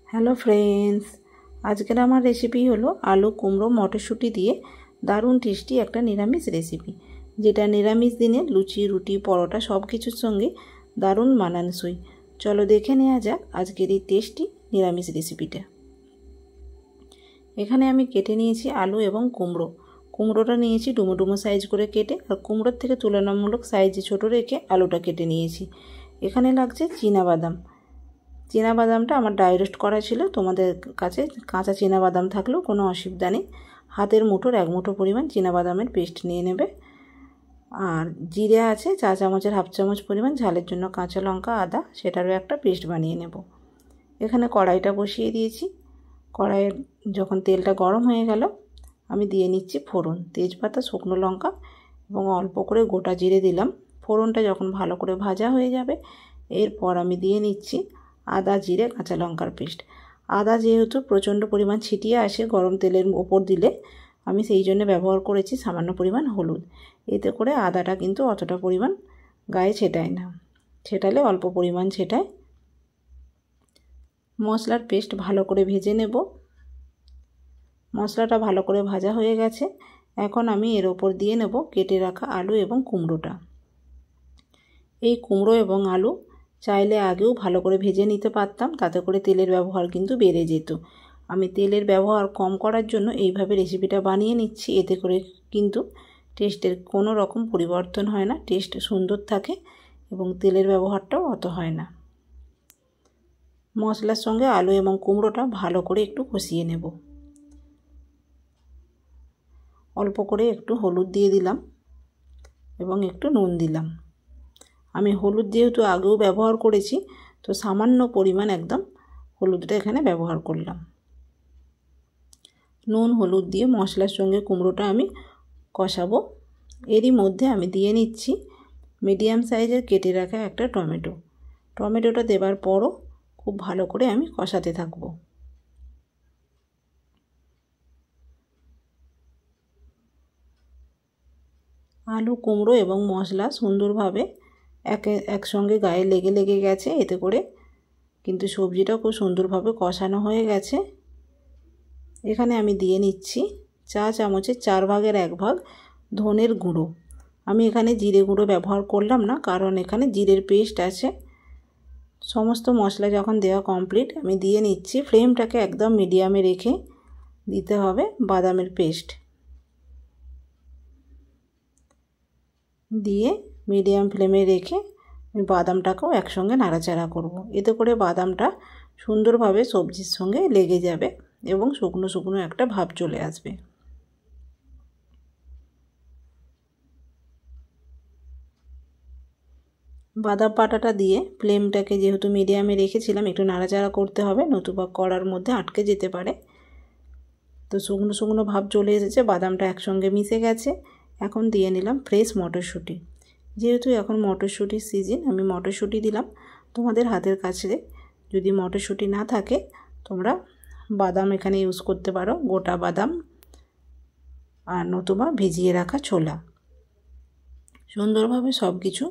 Hello friends, আজকের আমার recipe হলো আলু কুমড়ো মটরশুঁটি দিয়ে দারুণ টেস্টি একটা নিরামিষ রেসিপি, যেটা নিরামিষ দিনে লুচি রুটি পরোটা সব কিছুর সঙ্গে দারুণ মানানসই। চলো দেখে নেওয়া যাক আজকের এই টেস্টি নিরামিষ রেসিপিটা। এখানে আমি কেটে নিয়েছি আলু এবং কুমড়োটা নিয়েছি ডুমো ডুমো সাইজ করে কেটে, আর কুমড়োর থেকে তুলনামূলক সাইজে ছোট রেখে আলুটা কেটে নিয়েছি। এখানে লাগছে চীনাবাদামটা আমার ড্রাই রোস্ট করা ছিল। তোমাদের কাছে কাঁচা চীনাবাদাম থাকলেও কোনো অসুবিধা নেই। হাতের মুঠোর 1 মুঠো পরিমাণ চীনাবাদামের পেস্ট নিয়ে নেবে। আর জিরে আছে চা চামচের 1/2 চামচ পরিমাণ, ঝালের জন্য কাঁচা লঙ্কা আদা সেটারও একটা পেস্ট বানিয়ে নেব। এখানে কড়াইটা বসিয়ে দিয়েছি। কড়াইয়ের যখন তেলটা গরম হয়ে গেল, আমি দিয়ে নিচ্ছি ফোড়ন, তেজপাতা, শুকনো লঙ্কা এবং অল্প করে গোটা জিরে দিলাম। ফোড়নটা যখন ভালো করে ভাজা হয়ে যাবে, এরপর আমি দিয়ে নিচ্ছি আদা জিরে কাঁচা লঙ্কার পেস্ট। আদা যেহেতু প্রচণ্ড পরিমাণ ছিটিয়ে আসে গরম তেলের ওপর দিলে, আমি সেই জন্য ব্যবহার করেছি সামান্য পরিমাণ হলুদ। এতে করে আদাটা কিন্তু অতটা পরিমাণ গায়ে ছেটায় না, ছেটালে অল্প পরিমাণ ছেটায়। মশলার পেস্ট ভালো করে ভেজে নেব। মশলাটা ভালো করে ভাজা হয়ে গেছে। এখন আমি এর ওপর দিয়ে নেব কেটে রাখা আলু এবং কুমড়োটা। এই কুমড়ো এবং আলু চাইলে আগেও ভালো করে ভেজে নিতে পারতাম, তাতে করে তেলের ব্যবহার কিন্তু বেড়ে যেত। আমি তেলের ব্যবহার কম করার জন্য এইভাবে রেসিপিটা বানিয়ে নিচ্ছি। এতে করে কিন্তু টেস্টের কোনো রকম পরিবর্তন হয় না, টেস্ট সুন্দর থাকে এবং তেলের ব্যবহারটাও অত হয় না। মশলার সঙ্গে আলু এবং কুমড়োটা ভালো করে একটু কষিয়ে নেব। অল্প করে একটু হলুদ দিয়ে দিলাম এবং একটু নুন দিলাম। আমি হলুদ যেহেতু আগেও ব্যবহার করেছি, তো সামান্য পরিমাণ একদম হলুদটা এখানে ব্যবহার করলাম। নুন হলুদ দিয়ে মশলার সঙ্গে কুমড়োটা আমি কষাবো। এরই মধ্যে আমি দিয়ে নিচ্ছি মিডিয়াম সাইজের কেটে রাখা একটা টমেটোটা দেবার পরও খুব ভালো করে আমি কষাতে থাকব। আলু কুমড়ো এবং মশলা সুন্দরভাবে একসঙ্গে গায়ে লেগে গেছে। এতে করে কিন্তু সবজিটা খুব সুন্দরভাবে কষানো হয়ে গেছে। এখানে আমি দিয়ে নিচ্ছি চা চামচের 4 ভাগের 1 ভাগ ধনের গুঁড়ো। আমি এখানে জিরে গুঁড়ো ব্যবহার করলাম না, কারণ এখানে জিরের পেস্ট আছে। সমস্ত মশলা যখন দেওয়া কমপ্লিট, আমি দিয়ে নিচ্ছি, ফ্লেমটাকে একদম মিডিয়ামে রেখে দিতে হবে বাদামের পেস্ট। দিয়ে মিডিয়াম ফ্লেমে রেখে আমি বাদামটাকেও একসঙ্গে নাড়াচাড়া করব। এতে করে বাদামটা সুন্দরভাবে সবজির সঙ্গে লেগে যাবে এবং শুকনো শুকনো একটা ভাব চলে আসবে। বাদাম বাটাটা দিয়ে ফ্লেমটাকে যেহেতু মিডিয়ামে রেখেছিলাম, একটু নাড়াচাড়া করতে হবে, নতুবা কড়ার মধ্যে আটকে যেতে পারে। তো শুকনো শুকনো ভাব চলে এসেছে, বাদামটা একসঙ্গে মিশে গেছে। এখন দিয়ে নিলাম ফ্রেশ মটরশুঁটি। যেহেতু এখন মটরশুঁটির সিজন, আমি মটরশুঁটি দিলাম। তোমাদের হাতের কাছে যদি মটরশুঁটি না থাকে, তোমরা বাদাম এখানে ইউজ করতে পারো, গোটা বাদাম আর নতুবা ভিজিয়ে রাখা ছোলা। সুন্দরভাবে সব কিছু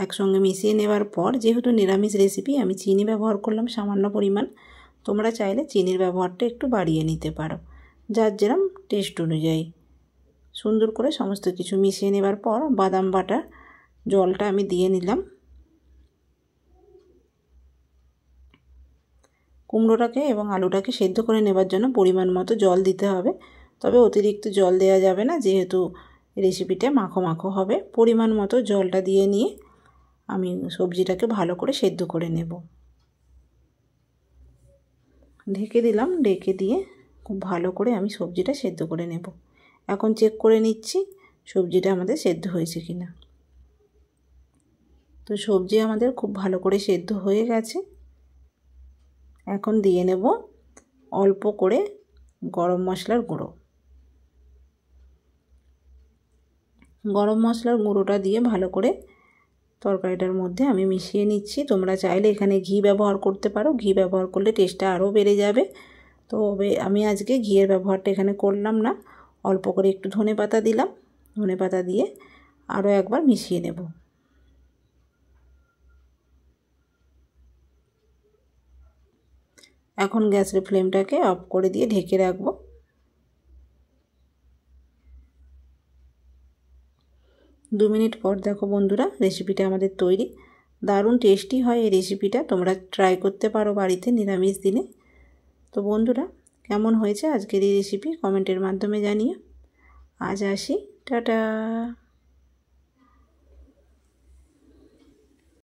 একসঙ্গে মিশিয়ে নেওয়ার পর, যেহেতু নিরামিষ রেসিপি, আমি চিনি ব্যবহার করলাম সামান্য পরিমাণ। তোমরা চাইলে চিনির ব্যবহারটা একটু বাড়িয়ে নিতে পারো, যার যেরম টেস্ট অনুযায়ী। সুন্দর করে সমস্ত কিছু মিশিয়ে নেবার পর বাদাম বাটা জলটা আমি দিয়ে নিলাম। কুমড়োটাকে এবং আলুটাকে সেদ্ধ করে নেবার জন্য পরিমাণ মতো জল দিতে হবে, তবে অতিরিক্ত জল দেওয়া যাবে না, যেহেতু রেসিপিটা মাখো মাখো হবে। পরিমাণ মতো জলটা দিয়ে নিয়ে আমি সবজিটাকে ভালো করে সেদ্ধ করে নেব। ঢেকে দিলাম, ঢেকে দিয়ে খুব ভালো করে আমি সবজিটা সেদ্ধ করে নেব। এখন চেক করে নিচ্ছি সবজিটা আমাদের সেদ্ধ হয়েছে কিনা। তো সবজি আমাদের খুব ভালো করে সেদ্ধ হয়ে গেছে। এখন দিয়ে নেব অল্প করে গরম মশলার গুঁড়ো। গরম মশলার গুঁড়োটা দিয়ে ভালো করে তরকারিটার মধ্যে আমি মিশিয়ে নিচ্ছি। তোমরা চাইলে এখানে ঘি ব্যবহার করতে পারো, ঘি ব্যবহার করলে টেস্টটা আরও বেড়ে যাবে। তবে আমি আজকে ঘিয়ের ব্যবহারটা এখানে করলাম না। অল্প করে একটু ধনেপাতা দিলাম, ধনেপাতা দিয়ে আরও একবার মিশিয়ে নেব। এখন গ্যাসের ফ্লেমটাকে অফ করে দিয়ে ঢেকে রাখবো। দু মিনিট পর দেখো বন্ধুরা, রেসিপিটা আমাদের তৈরি। দারুণ টেস্টি হয় এই রেসিপিটা, তোমরা ট্রাই করতে পারো বাড়িতে নিরামিষ দিনে। তো বন্ধুরা, কেমন হয়েছে আজকের এই রেসিপি কমেন্টের মাধ্যমে জানিও। আজ আসি, টাটা।